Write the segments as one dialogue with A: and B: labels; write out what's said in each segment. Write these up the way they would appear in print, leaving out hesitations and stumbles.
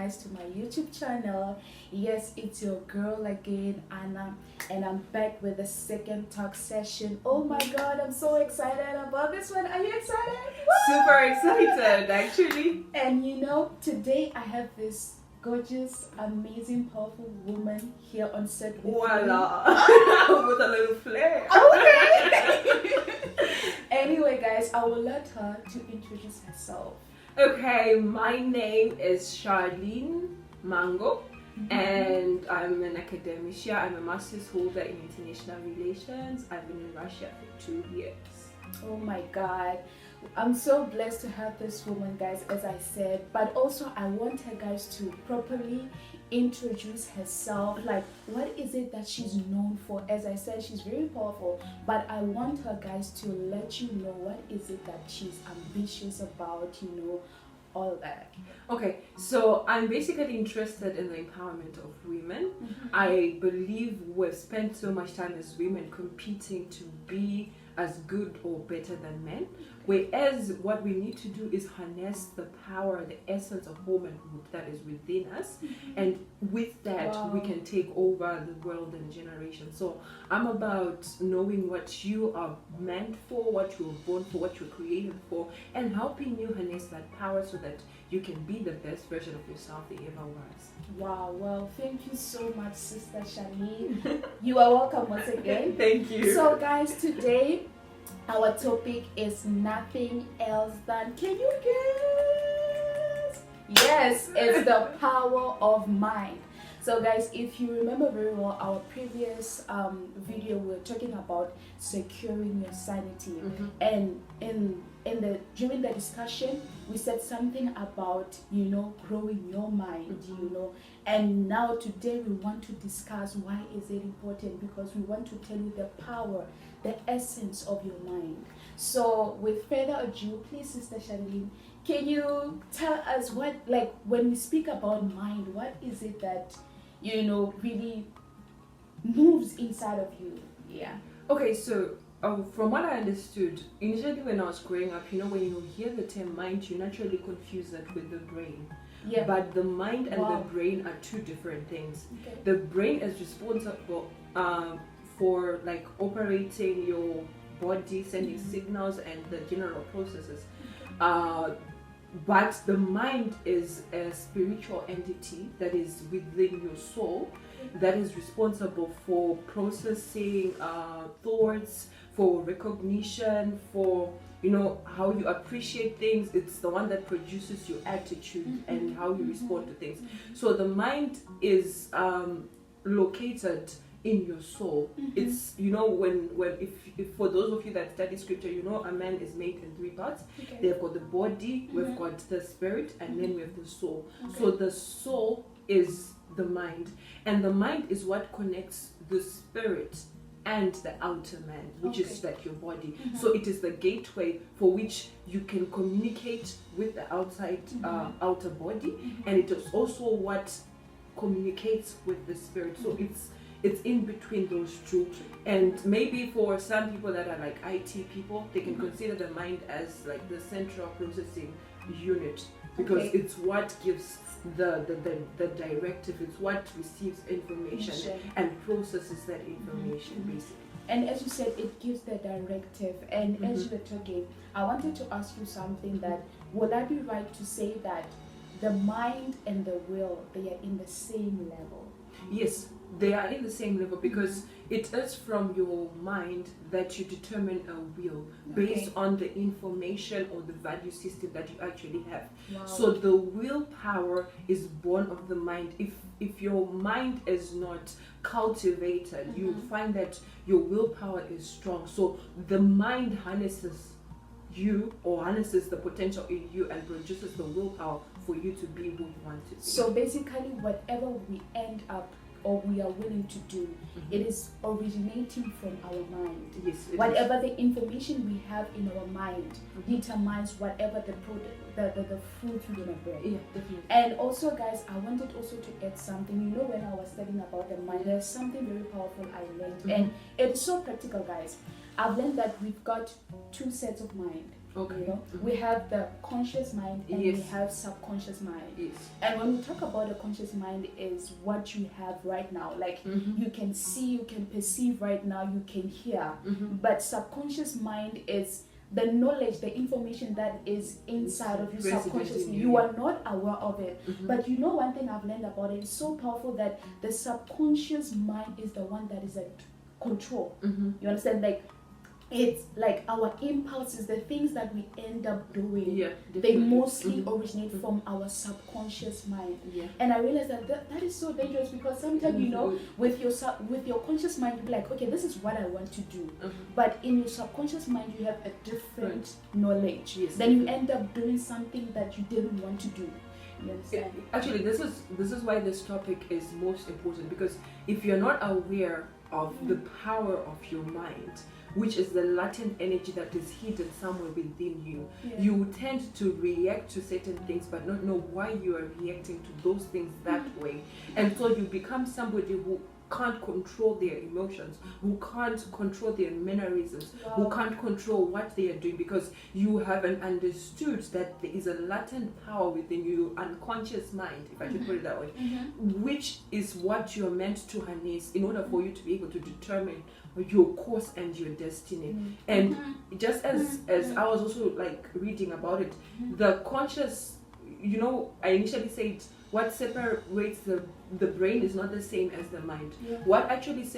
A: guys to my YouTube channel. Yes, it's your girl again, Anna, and I'm back with the second talk session. Oh my god, I'm so excited about this one. Are you excited?
B: Super excited, actually.
A: And today I have this gorgeous, amazing, powerful woman here on set with
B: Voila! With a little flair.
A: Okay. Anyway, guys, I will let her to introduce herself.
B: Okay, my name is Sharleen Mango, and I'm an academician. I'm a master's holder in international relations. I've been in Russia for 2 years.
A: Oh my god, I'm so blessed to have this woman, guys, as I said, but also I want her, guys, to properly introduce herself. Like, what is it that she's known for? As I said, she's very powerful, but I want her, guys, to let you know what is it that she's ambitious about, all that.
B: Okay, so I'm basically interested in the empowerment of women. I believe we've spent so much time as women competing to be as good or better than men, whereas what we need to do is harness the power, the essence of womanhood that is within us, and with that we can take over the world and generation. So I'm about knowing what you are meant for, what you were born for, what you're created for, and helping you harness that power so that you can be the best version of yourself that ever was.
A: Wow, well, thank you so much, Sister Sharleen. You are welcome once again.
B: Thank you.
A: So, guys, today our topic is nothing else than, can you guess? Yes, it's the power of mind. So, guys, if you remember very well, our previous video, we were talking about securing your sanity, and during the discussion, we said something about growing your mind, and now today we want to discuss why is it important, because we want to tell you the power, the essence of your mind. So, with further ado, please, Sister Sharleen, can you tell us when we speak about mind, what is it that really moves inside of you? Yeah.
B: Okay, so from what I understood, initially when I was growing up, when you hear the term mind, you naturally confuse it with the brain.
A: Yeah.
B: But the mind and the brain are two different things.
A: Okay.
B: The brain is responsible for operating your body, sending signals and the general processes. But the mind is a spiritual entity that is within your soul, that is responsible for processing thoughts, for recognition, for how you appreciate things. It's the one that produces your attitude and how you respond to things. So the mind is located in your soul. It's if for those of you that study scripture, a man is made in 3 parts.
A: Okay.
B: They've got the body, we've got the spirit, and then we have the soul. So the soul is the mind, and the mind is what connects the spirit and the outer man, which is like your body. So it is the gateway for which you can communicate with the outside outer body, and it is also what communicates with the spirit. So it's in between those two. And maybe for some people that are like IT people, they can consider the mind as like the central processing unit, because it's what gives the directive, it's what receives information and processes that information basically.
A: And as you said, it gives the directive. And as you were talking, I wanted to ask you something, that would I be right to say that the mind and the will, they are in the same level?
B: Yes, they are in the same level, because it is from your mind that you determine a will based on the information or the value system that you actually have.
A: Wow.
B: So the willpower is born of the mind. If your mind is not cultivated, you find that your willpower is strong. So the mind harnesses you, or harnesses the potential in you, and produces the willpower for you to be who you want to be.
A: So basically, whatever we end up or we are willing to do, it is originating from our mind.
B: Yes.
A: Whatever the information we have in our mind determines whatever the fruit we're gonna bear.
B: Yeah, definitely.
A: And also, guys, I wanted also to add something. When I was studying about the mind, there's something very powerful I learned, and it's so practical, guys. I've learned that we've got two sets of mind.
B: Okay.
A: You know, we have the conscious mind and we
B: Yes.
A: have subconscious mind.
B: Yes.
A: And when we talk about the conscious mind, is what you have right now. Like you can see, you can perceive right now, you can hear. But subconscious mind is the knowledge, the information that is inside of you
B: Resident
A: subconsciously.
B: in
A: You are not aware of it.
B: Mm-hmm.
A: But you know, one thing I've learned about it is so powerful that the subconscious mind is the one that is at control. You understand? Like, it's like our impulses, the things that we end up doing,
B: Yeah,
A: they
B: definitely.
A: mostly originate from our subconscious mind.
B: Yeah.
A: And I realized that is so dangerous, because sometimes, you know, with your conscious mind, you be like, okay, this is what I want to do. But in your subconscious mind, you have a different knowledge.
B: Yes.
A: Then you end up doing something that you didn't want to do. You understand?
B: Actually, this is why this topic is most important, because if you're not aware of the power of your mind, which is the latent energy that is hidden somewhere within you, you tend to react to certain things but not know why you are reacting to those things that way. And so you become somebody who can't control their emotions, who can't control their mannerisms, who can't control what they are doing, because you haven't understood that there is a latent power within you, unconscious mind, if I should put it that way, which is what you're meant to harness in order for you to be able to determine your course and your destiny. And just as I was also like reading about it, the conscious, you know, I initially said what separates the brain is not the same as the mind. What actually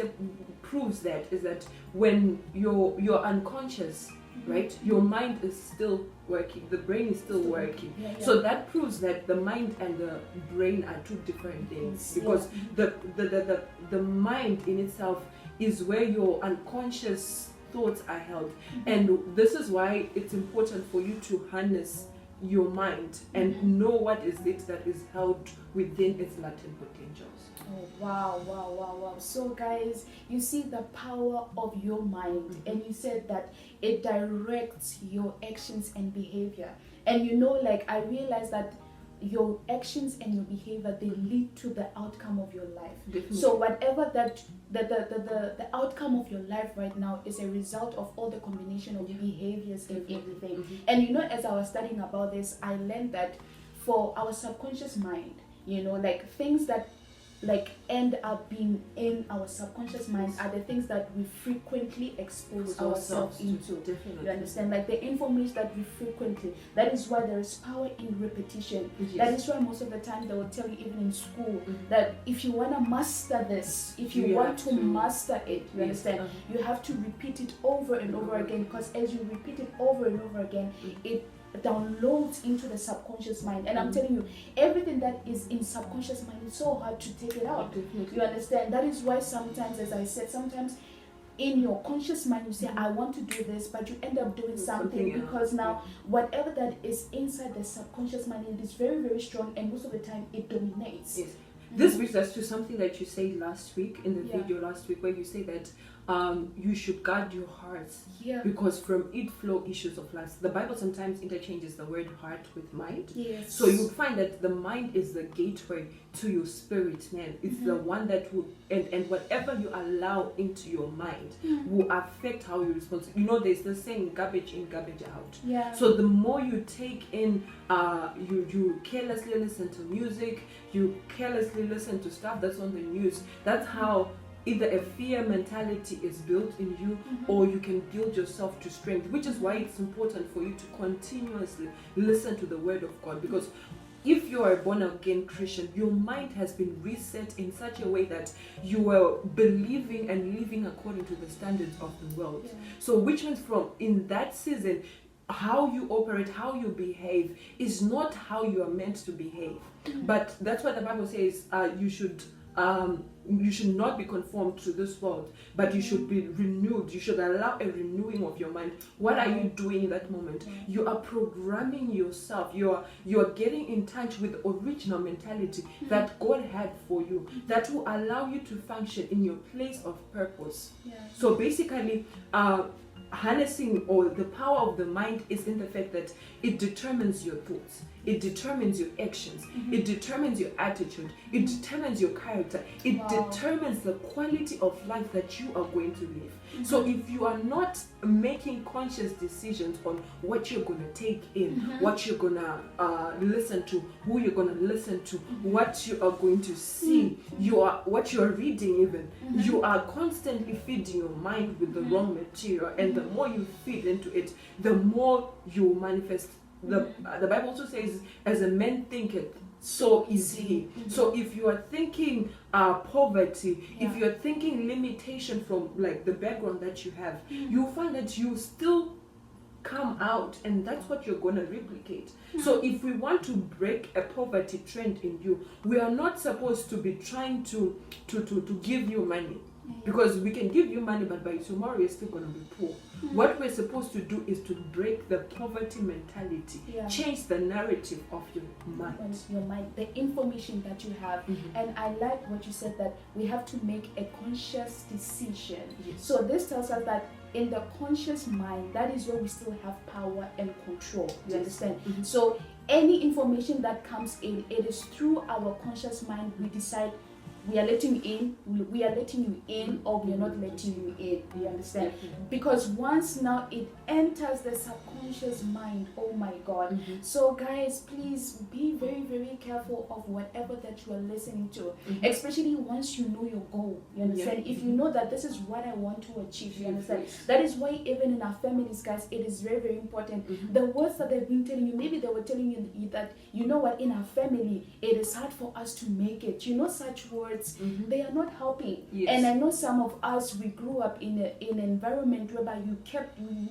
B: proves that is that when you're unconscious, right, your mind is still working, the brain is still working. So that proves that the mind and the brain are two different things, because the mind in itself is where your unconscious thoughts are held. And this is why it's important for you to harness your mind and know what is it that is held within its latent potentials.
A: Oh, wow. So guys, you see the power of your mind, and you said that it directs your actions and behavior. And you know, like, I realized that your actions and your behavior, they lead to the outcome of your life.
B: Definitely.
A: So whatever that the outcome of your life right now is a result of all the combination of behaviors and everything. And you know, as I was studying about this, I learned that for our subconscious mind, you know, like, things that like end up being in our subconscious mind are the things that we frequently expose ourselves into.
B: Definitely.
A: You understand? Like, the information that we frequently, that is why there is power in repetition. That is why most of the time they will tell you, even in school, that if you want to master this, if you want to master it, you understand, you have to repeat it over and over again, because as you repeat it over and over again, it downloads into the subconscious mind. And I'm telling you, everything that is in subconscious mind is so hard to take it out. You understand? That is why sometimes, as I said, sometimes in your conscious mind you say, I want to do this, but you end up doing something because now whatever that is inside the subconscious mind, it is very, very strong, and most of the time it dominates.
B: This brings us to something that you said last week in the video last week, where you say that you should guard your hearts, because from it flow issues of life. The Bible sometimes interchanges the word heart with mind. So you find that the mind is the gateway to your spirit, man. It's the one that will, and whatever you allow into your mind will affect how you respond. You know, there's the saying, garbage in, garbage out. So the more you take in, you carelessly listen to music, you carelessly listen to stuff that's on the news, that's how either a fear mentality is built in you, or you can build yourself to strength, which is why it's important for you to continuously listen to the word of God. Because if you are a born-again Christian, your mind has been reset in such a way that you are believing and living according to the standards of the world. So which means from in that season, how you operate, how you behave is not how you are meant to behave. But that's what the Bible says, you should not be conformed to this world, but you should be renewed. You should allow a renewing of your mind. What are you doing in that moment? You are programming yourself. You are getting in touch with the original mentality that God had for you, that will allow you to function in your place of purpose. So basically, harnessing or the power of the mind is in the fact that it determines your thoughts. it determines your actions, it determines your attitude, it determines your character, it determines the quality of life that you are going to live. So if you are not making conscious decisions on what you're going to take in, what you're going to listen to, who you're going to listen to, what you are going to see, what you're reading even, you are constantly feeding your mind with the wrong material, and the more you feed into it, the more you manifest. The Bible also says, as a man thinketh, so is he. So if you are thinking poverty, if you're thinking limitation from like the background that you have, you'll find that you still come out, and that's what you're going to replicate. So if we want to break a poverty trend in you, we are not supposed to be trying to give you money. Because we can give you money, but by tomorrow you're still going to be poor. What we're supposed to do is to break the poverty mentality, change the narrative of your mind.
A: The information that you have. And I like what you said, that we have to make a conscious decision. So this tells us that in the conscious mind, that is where we still have power and control. You understand? So any information that comes in, it is through our conscious mind we decide we are letting you in, we are letting you in, or we are not letting you in. You understand? Because once now it enters the subconscious mind, oh my God. So guys, please be very, very careful of whatever that you are listening to, especially once you know your goal. You understand? If you know that this is what I want to achieve, you understand? That is why even in our families, guys, it is very, very important. The words that they've been telling you, maybe they were telling you that, you know what, in our family, it is hard for us to make it. You know, such words, they are not helping. And I know some of us, we grew up in an environment whereby you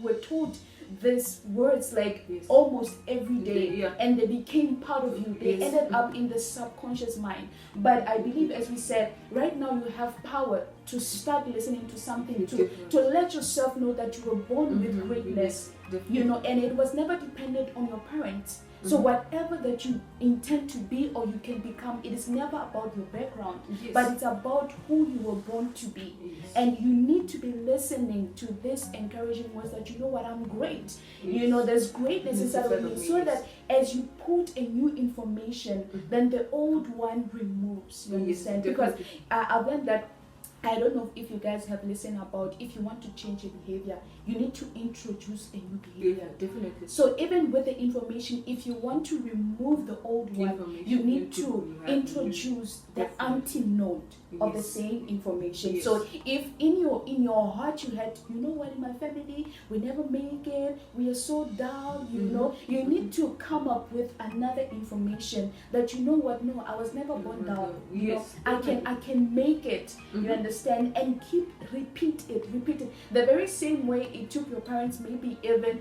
A: were told these words like almost every day, and they became part of you. They ended up in the subconscious mind. But I believe, as we said, right now you have power to start listening to something, to let yourself know that you were born with greatness, you know, and it was never dependent on your parents. So whatever that you intend to be or you can become, it is never about your background, but it's about who you were born to be. And you need to be listening to this encouraging words that, you know what, I'm great. You know, there's greatness inside of me. So that as you put a new information, then the old one removes. You understand? Because I've learned that, I don't know if you guys have listened about, if you want to change your behavior, you need to introduce a new behavior.
B: Definitely.
A: So even with the information, if you want to remove the old one, you need to introduce the antidote of the same information. So if in your heart you had, you know what, in my family we never make it, we are so down, you know, you need to come up with another information that, you know what, no, I was never born down. You know, I can make it. You understand? And repeat it. The very same way it took your parents maybe even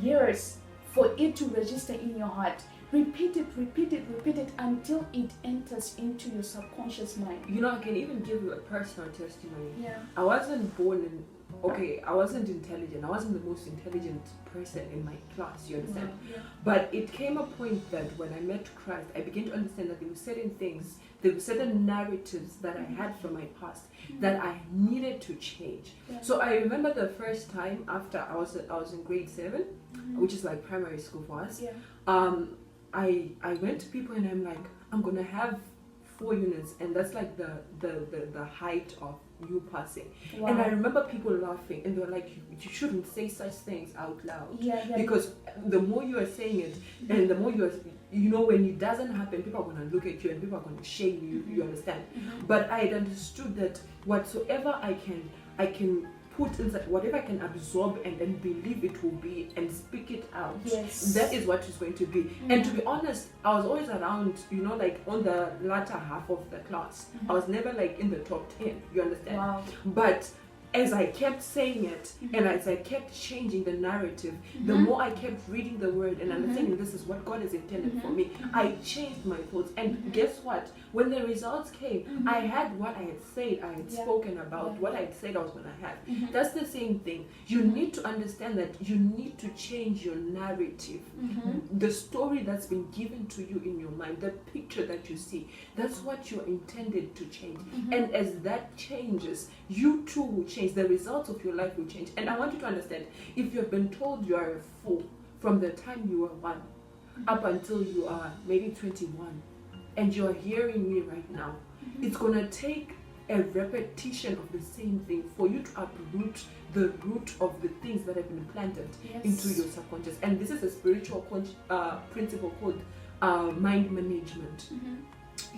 A: years for it to register in your heart. Repeat it until it enters into your subconscious mind.
B: You know, I can even give you a personal testimony. I wasn't born in, I wasn't intelligent. I wasn't the most intelligent person in my class, you understand? But it came a point that when I met Christ, I began to understand that there were certain things, there were certain narratives that I had from my past that I needed to change. So I remember the first time after I was in grade 7, which is like primary school for us. I went to people and I'm like, I'm gonna have 4 units, and that's like the height of you passing. And I remember people laughing, and they were like, you shouldn't say such things out loud. Because the more you are saying it, and the more you are, you know, when it doesn't happen, people are going to look at you and people are going to shame you, you understand? But I had understood that whatsoever I can put inside, whatever I can absorb and then believe it will be and speak it out, that is what it's going to be. And to be honest, I was always around, you know, like on the latter half of the class. I was never like in the top 10, you understand? But as I kept saying it, and as I kept changing the narrative, the more I kept reading the word and understanding this is what God has intended for me, I changed my thoughts. And guess what? When the results came, I had what I had said, I had spoken about, what I had said I was going to have. That's the same thing. You need to understand that you need to change your narrative. The story that's been given to you in your mind, the picture that you see, that's what you're intended to change. And as that changes, you too will change. The results of your life will change. And I want you to understand, if you have been told you are a fool from the time you were 1, up until you are maybe 21 and you're hearing me right now, it's going to take a repetition of the same thing for you to uproot the root of the things that have been planted into your subconscious. And this is a spiritual principle called mind management.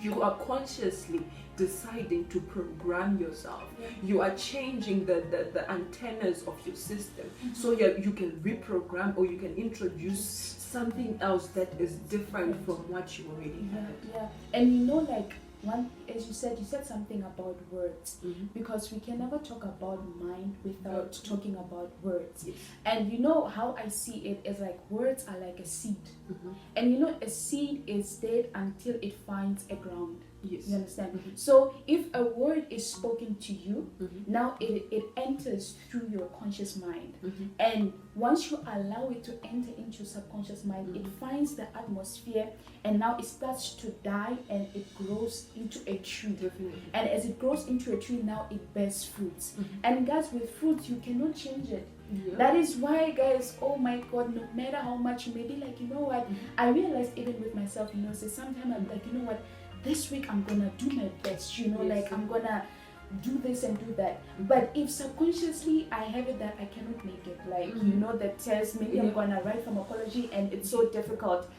B: You are consciously deciding to program yourself. You are changing the antennas of your system so you can reprogram, or you can introduce something else that is different from what you already had.
A: And you know, like, as you said something about words, because we can never talk about mind without talking about words. And you know how I see it is like words are like a seed, and you know a seed is dead until it finds a ground. You understand? So if a word is spoken to you, now it enters through your conscious mind, and once you allow it to enter into your subconscious mind, it finds the atmosphere, and now it starts to die, and it grows into a tree. And as it grows into a tree, now it bears fruits. And guys, with fruits you cannot change it. That is why, guys, oh my God, no matter how much you may be like, you know what, I realized even with myself, you know, so sometimes I'm like, you know what, this week I'm gonna do my best, you know, like I'm gonna do this and do that. But if subconsciously I have it that I cannot make it, like, you know, the test, maybe I'm gonna write pharmacology and it's so difficult.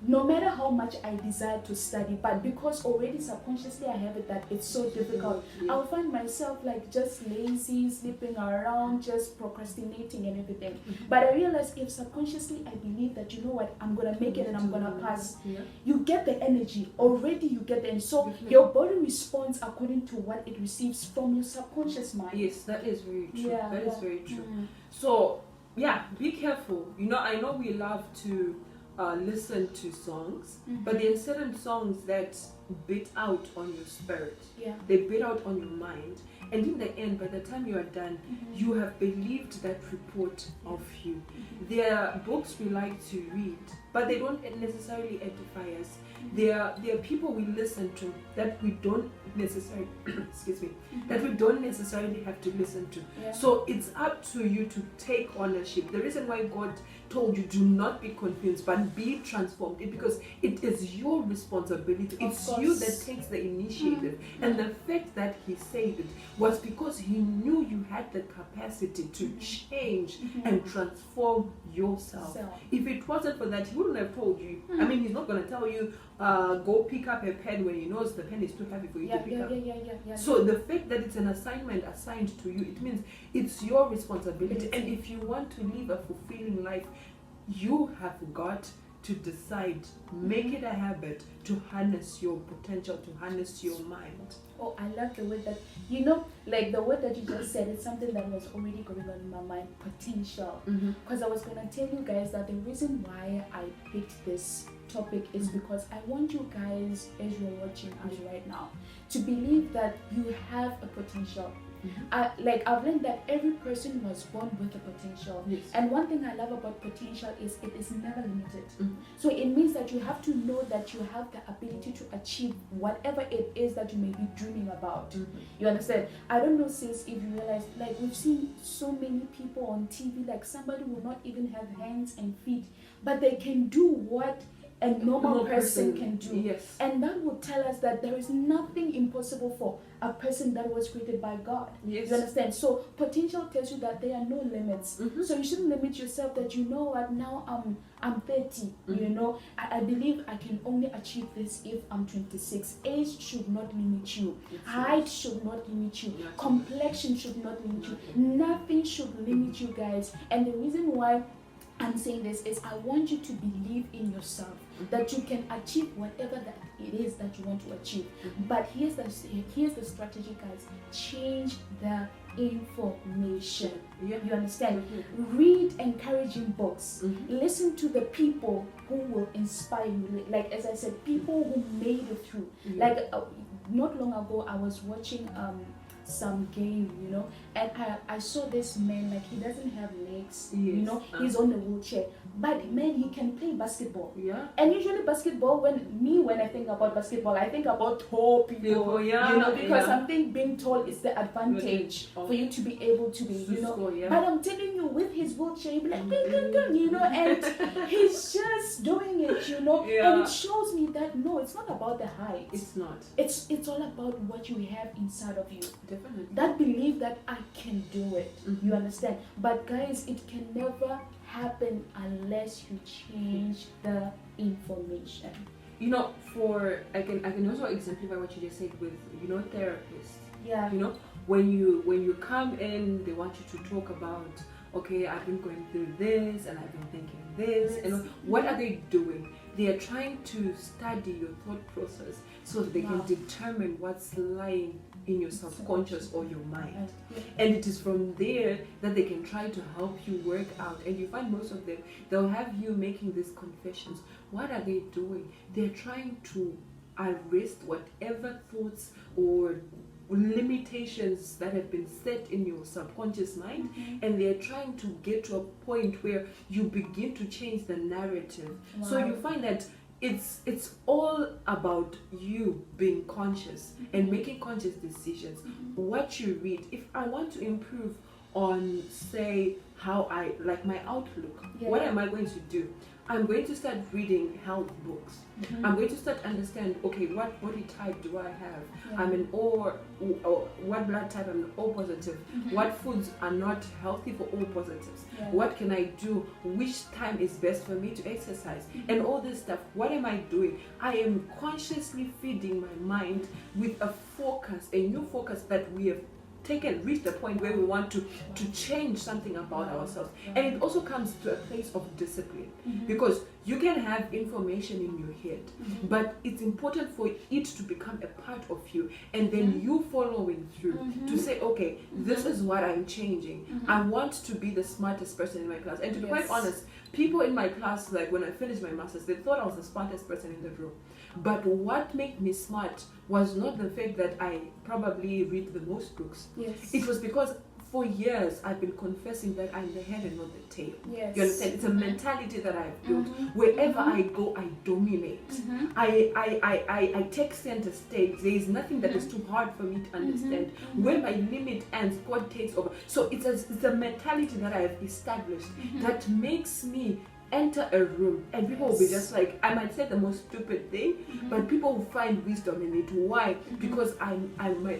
A: No matter how much I desire to study, but because already subconsciously I have it that it's so difficult, I'll find myself like just lazy, sleeping around, just procrastinating and everything. But I realize if subconsciously I believe that, you know what, I'm gonna make it and I'm gonna pass, you get the energy, already you get the energy. So your body responds according to what it receives from your subconscious mind.
B: Yes, that is very true. That is very true. So yeah, be careful. You know, I know we love to listen to songs, but there are certain songs that beat out on your spirit. They beat out on your mind, and in the end, by the time you are done, you have believed that report of you. There are books we like to read, but they don't necessarily edify us. There are people we listen to that we don't necessarily that we don't necessarily have to listen to. So it's up to you to take ownership. The reason why God told you do not be confused but be transformed is because it is your responsibility. It's you that takes the initiative. And the fact that he said it was because he knew you had the capacity to change and transform yourself. If it wasn't for that, he wouldn't have told you. I mean, he's not going to tell you go pick up a pen when he knows the pen is too heavy for you to pick up. So the fact that it's an assignment assigned to you, it means it's your responsibility. And if you want to live a fulfilling life, you have got to decide, make it a habit to harness your potential, to harness your mind.
A: Oh, I love the word that, you know, like the word that you just said, it's something that was already going on in my mind, potential. Because I was going to tell you guys that the reason why I picked this topic is because I want you guys, as you're watching us right now, to believe that you have a potential. I've learned that every person was born with a potential, and one thing I love about potential is it is never limited. So it means that you have to know that you have the ability to achieve whatever it is that you may be dreaming about. You understand? I don't know, sis, if you realize, like, we've seen so many people on TV, like somebody will not even have hands and feet, but they can do what a normal person can do. And that will tell us that there is nothing impossible for a person that was created by God. You understand? So potential tells you that there are no limits. So you shouldn't limit yourself that, you know what, now I'm 30, you know, I believe I can only achieve this if I'm 26. Age should not limit you. Height should not limit you. Complexion should not limit you. Nothing should limit you, guys. And the reason why I'm saying this is I want you to believe in yourself, that you can achieve whatever that it is that you want to achieve. But here's the strategy, guys. Change the information. You understand? Read encouraging books. Listen to the people who will inspire you. Like, as I said, people who made it through. Like not long ago, I was watching some game, you know, and I saw this man, like, he doesn't have legs, you know, he's on a wheelchair, but man, he can play basketball. And usually basketball, when I think about basketball, I think about tall people, you know, because something being tall is the advantage for you to be able to be, you know. But I'm telling you, with his wheelchair, he'll be like, you know, and he's just doing it, you know.
B: Yeah.
A: And it shows me that no, it's not about the height.
B: It's not.
A: It's all about what you have inside of you.
B: Definitely.
A: That belief that I can do it.
B: Mm-hmm.
A: You understand? But guys, it can never happen unless you change the information.
B: You know, I can also exemplify what you just said with, you know, therapists.
A: Yeah.
B: You know, when you come in, they want you to talk about, okay, I've been going through this and I've been thinking this, and what are they doing? They are trying to study your thought process so that they can determine what's lying in your subconscious or your mind. And it is from there that they can try to help you work out. And you find most of them, they'll have you making these confessions. What are they doing? They're trying to arrest whatever thoughts or limitations that have been set in your subconscious mind, and they're trying to get to a point where you begin to change the narrative. So you find that it's all about you being conscious and making conscious decisions. What you read, if I want to improve on, say, how I like my outlook, what am I going to do? I'm going to start reading health books. I'm going to start understand, okay, what body type do I have? I'm an O, or what blood type? I'm an O positive. What foods are not healthy for O positives? What can I do? Which time is best for me to exercise? And all this stuff. What am I doing? I am consciously feeding my mind with a focus, a new focus that we have reached the point where we want to change something about ourselves. And it also comes to a place of discipline, because you can have information in your head, but it's important for it to become a part of you, and then you following through to say, okay, this is what I'm changing. I want to be the smartest person in my class. And to be quite honest, people in my class, like when I finished my master's, they thought I was the smartest person in the room. But what made me smart was not the fact that I probably read the most books. It was because for years I've been confessing that I'm the head and not the tail. You understand? It's a mentality that I've built. Wherever I go, I dominate. I take center stage. There is nothing that is too hard for me to understand. Where my limit ends, God takes over. So it's a mentality that I have established that makes me enter a room and people will be just like, I might say the most stupid thing, but people will find wisdom in it. Why? Because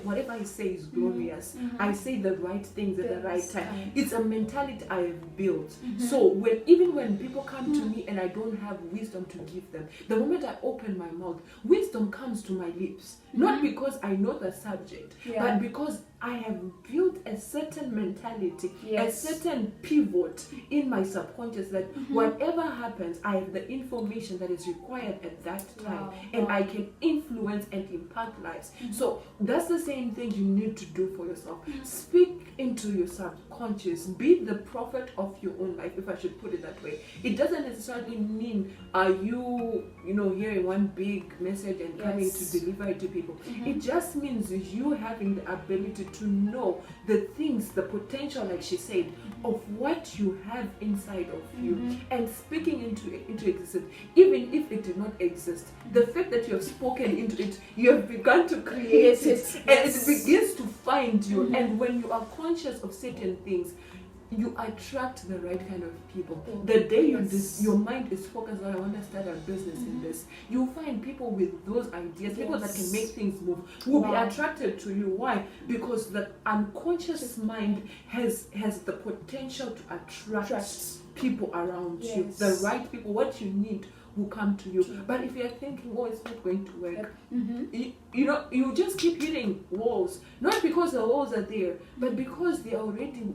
B: whatever I say is glorious. I say the right things at the right time. It's a mentality I have built. So even when people come to me and I don't have wisdom to give them, the moment I open my mouth, wisdom comes to my lips. Not because I know the subject, but because I have built a certain mentality, a certain pivot in my subconscious that whatever happens, I have the information that is required at that time, and I can influence and impact lives. So that's the same thing you need to do for yourself. Speak into your subconscious. Be the prophet of your own life, if I should put it that way. It doesn't necessarily mean you hearing one big message and coming to deliver it to people. It just means you having the ability to know the things, the potential, like she said, of what you have inside of you, and speaking into existence, even if it did not exist. The fact that you have spoken into it, you have begun to create it, and it begins to find you. And when you are conscious of certain things, you attract the right kind of people. The day your mind is focused on, I want to start a business in this, you'll find people with those ideas, people that can make things move, will be attracted to you. Why? Because the unconscious mind has the potential to attract people around you, the right people. What you need will come to you. But if you're thinking, oh, it's not going to work, you just keep hitting walls, not because the walls are there, but because they are already,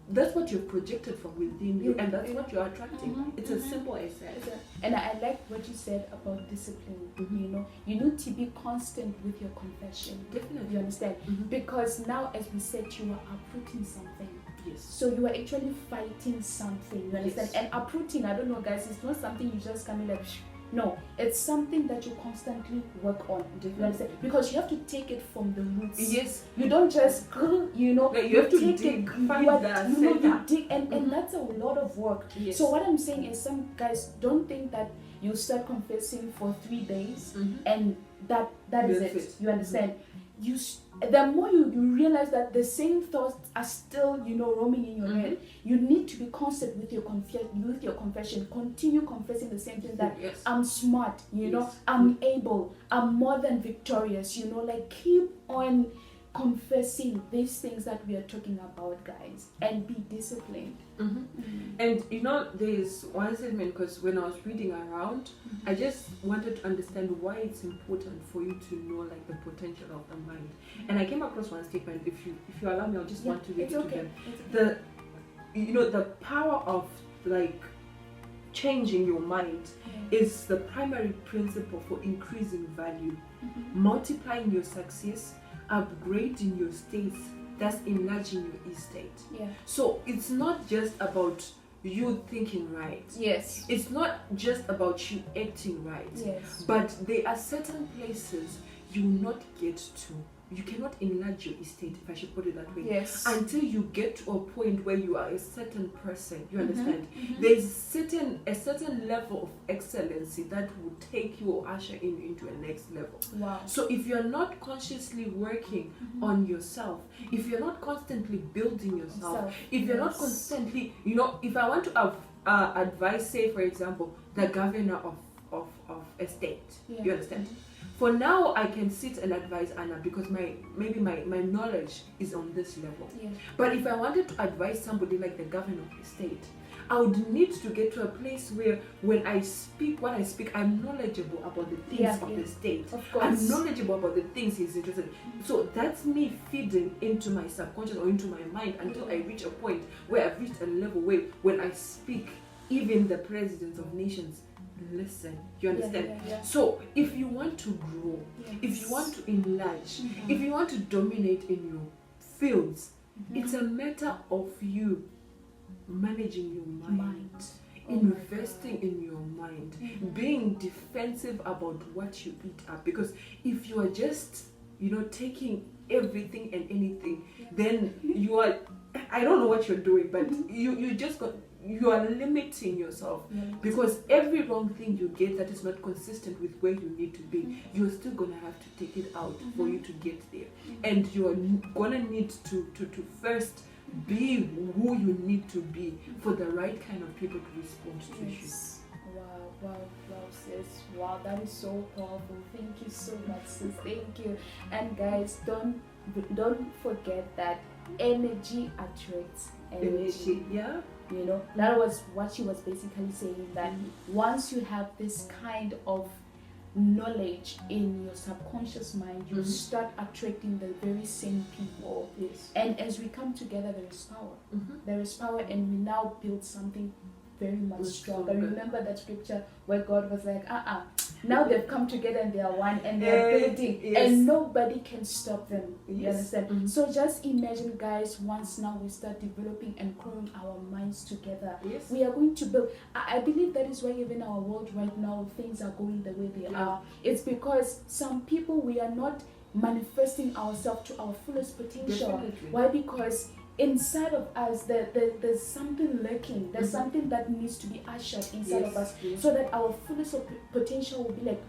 B: that's what you've projected from within you, and that's what you're attracting. It's as simple as that.
A: And I like what you said about discipline. You need to be constant with your confession.
B: Definitely.
A: You understand? Because now, as we said, you are uprooting something.
B: Yes.
A: So you are actually fighting something. You understand? And uprooting, I don't know, guys, it's not something you just come in like. No, it's something that you constantly work on. You understand? Because you have to take it from the roots.
B: Yes.
A: You don't just, you
B: have to
A: take
B: dig,
A: it,
B: find that
A: you dig, and that's a lot of work.
B: Yes.
A: So what I'm saying is, some guys don't think that you start confessing for 3 days and that is it. You understand? the more you realize that the same thoughts are still, roaming in your head, you need to be constant with your confession. Continue confessing the same thing, that I'm smart, I'm able, I'm more than victorious, like keep on confessing these things that we are talking about, guys, and be disciplined.
B: And there's one statement, because when I was reading around, I just wanted to understand why it's important for you to know like the potential of the mind. And I came across one statement. If you allow me, I'll just want to read it to them. The power of like changing your mind is the primary principle for increasing value, multiplying your success, upgrading your states, thus enlarging your estate. So it's not just about you thinking right. It's not just about you acting right. But there are certain places you will not get to. You cannot enlarge your estate, if I should put it that way, until you get to a point where you are a certain person. You understand? There's a certain level of excellency that will take you or usher into a next level. So if you're not consciously working on yourself, if you're not constantly building yourself, if you're not constantly, if I want to advise, say for example, the governor of a state, you understand? For now, I can sit and advise Anna because my knowledge is on this level. But if I wanted to advise somebody like the governor of the state, I would need to get to a place where when I speak what I speak, I'm knowledgeable about the things of the state. I'm knowledgeable about the things he's interested in. So that's me feeding into my subconscious or into my mind until I reach a point where I've reached a level where when I speak, even the presidents of nations listen. You understand? So if you want to grow, if you want to enlarge, if you want to dominate in your fields, it's a matter of you managing your mind, investing in your mind, being defensive about what you eat up. Because if you are just taking everything and anything, then you are, I don't know what you're doing, but you are limiting yourself, because every wrong thing you get that is not consistent with where you need to be, you're still gonna have to take it out for you to get there. And you're gonna need to first be who you need to be for the right kind of people to respond to you.
A: Wow, sis. Wow, that is so powerful. Thank you so much, sis. Thank you. And guys, don't forget that energy attracts energy. That was what she was basically saying, that once you have this kind of knowledge in your subconscious mind, you start attracting the very same people. And as we come together, there is power. There is power, and we now build something very much stronger. Remember that scripture where God was like, now they've come together and they are one and they're building, and nobody can stop them. You understand? So just imagine, guys, once now we start developing and growing our minds together, we are going to build. I believe that is why even our world right now, things are going the way they are. It's because some people, we are not manifesting ourselves to our fullest potential.
B: Definitely.
A: Why? Because inside of us, there's something lurking. There's something that needs to be ushered inside of us, so that our fullest potential will be like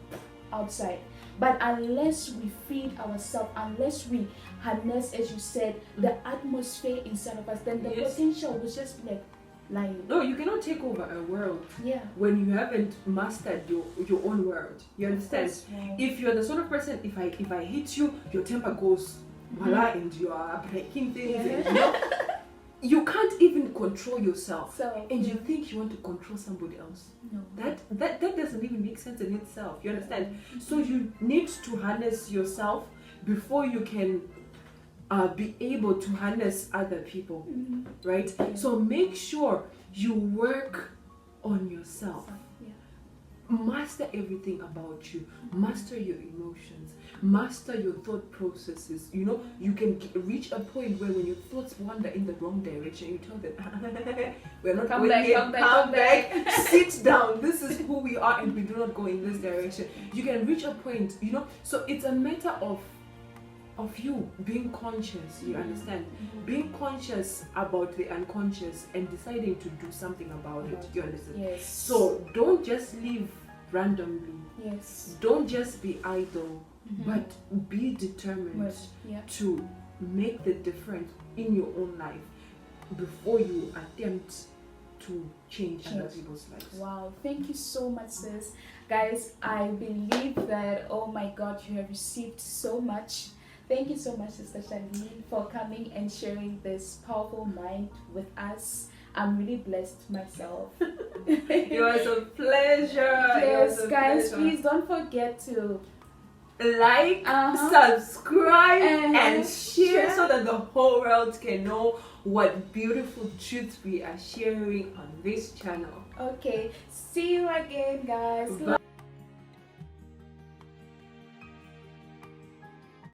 A: outside. But unless we feed ourselves, unless we harness, as you said, the atmosphere inside of us, then the potential will just be like lying.
B: No, you cannot take over a world when you haven't mastered your own world. You understand? If you're the sort of person, if I hit you, your temper goes and you are breaking things, and, you can't even control yourself, and you think you want to control somebody else. That doesn't even make sense in itself. You understand? So you need to harness yourself before you can be able to harness other people, right? So make sure you work on yourself. Master everything about you. Master your emotions. Master your thought processes. You can reach a point where when your thoughts wander in the wrong direction, you tell them, we're not going here, come back, sit down. This is who we are, and we do not go in this direction. You can reach a point, so it's a matter of you being conscious, you understand? Being conscious about the unconscious and deciding to do something about it, you understand? So don't just live randomly. Don't just be idle. but be determined
A: Yeah.
B: to make the difference in your own life before you attempt to change other people's lives.
A: Wow, thank you so much, sis. Guys, I believe that, oh my God, you have received so much. Thank you so much, Sister Sharleen, for coming and sharing this powerful mind with us. I'm really blessed myself.
B: It was a pleasure.
A: Yes, guys, please don't forget to
B: like, subscribe, and share so that the whole world can know what beautiful truths we are sharing on this channel.
A: Okay, see you again, guys.
B: Bye.